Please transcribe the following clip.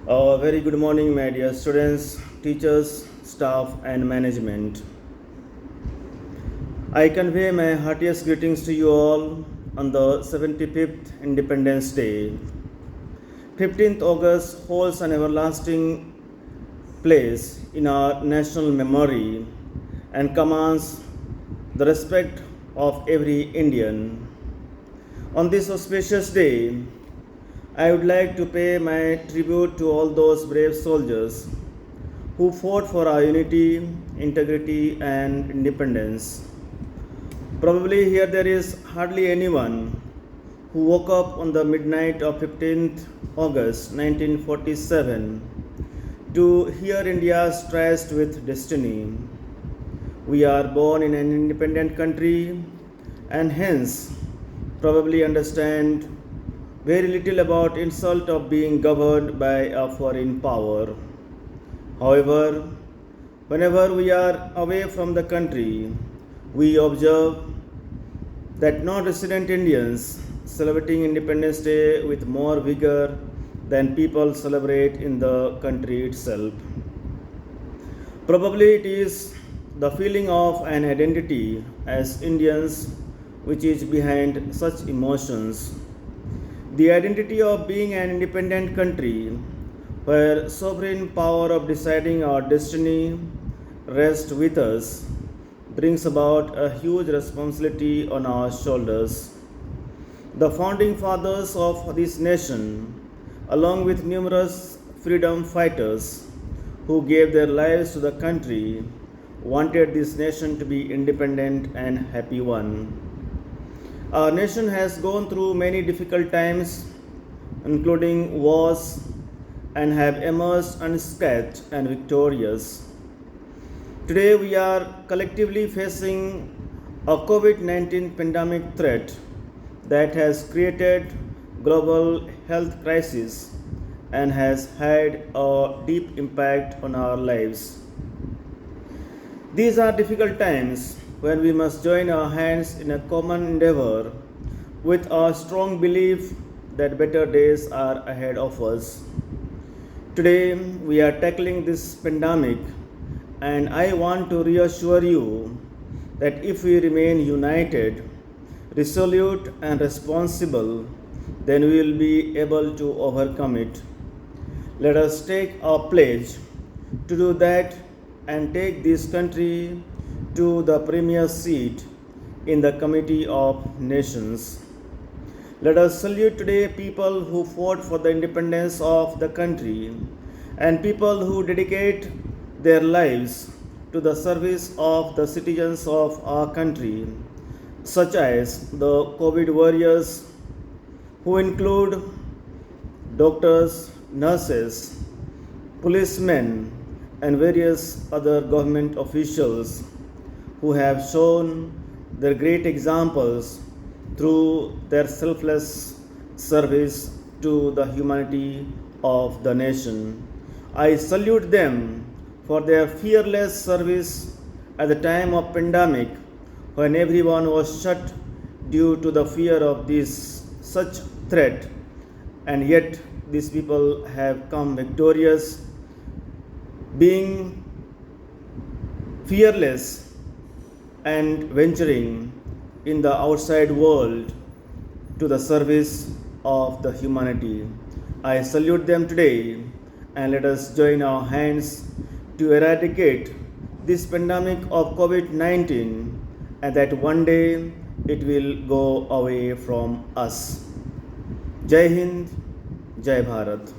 Very good morning, my dear students, teachers, staff, and management. I convey my heartiest greetings to you all on the 75th Independence Day. 15th August holds an everlasting place in our national memory and commands the respect of every Indian. On this auspicious day, I would like to pay my tribute to all those brave soldiers who fought for our unity, integrity, and independence. Probably here there is hardly anyone who woke up on the midnight of 15th August 1947 to hear India stressed with destiny. We are born in an independent country and hence probably understand very little about insult of being governed by a foreign power. However, whenever we are away from the country, we observe that non-resident Indians celebrating Independence Day with more vigor than people celebrate in the country itself. Probably it is the feeling of an identity as Indians which is behind such emotions. The identity of being an independent country where sovereign power of deciding our destiny rests with us brings about a huge responsibility on our shoulders. The founding fathers of this nation, along with numerous freedom fighters who gave their lives to the country, wanted this nation to be independent and happy one. Our nation has gone through many difficult times, including wars, and have emerged unscathed and victorious. Today, we are collectively facing a COVID 19 pandemic threat that has created global health crisis and has had a deep impact on our lives. These are difficult times when we must join our hands in a common endeavor with our strong belief that better days are ahead of us. Today, we are tackling this pandemic, and I want to reassure you that if we remain united, resolute, and responsible, then we will be able to overcome it. Let us take our pledge to do that and take this country to the premier seat in the Committee of Nations. Let us salute today people who fought for the independence of the country and people who dedicate their lives to the service of the citizens of our country, such as the COVID warriors, who include doctors, nurses, policemen, and various other government officials who have shown their great examples through their selfless service to the humanity of the nation. I salute them for their fearless service at the time of pandemic when everyone was shut due to the fear of this such threat, and yet these people have come victorious, being fearless and venturing in the outside world to the service of the humanity. I salute them today, and let us join our hands to eradicate this pandemic of COVID 19, and that one day it will go away from us. Jai Hind, Jai Bharat.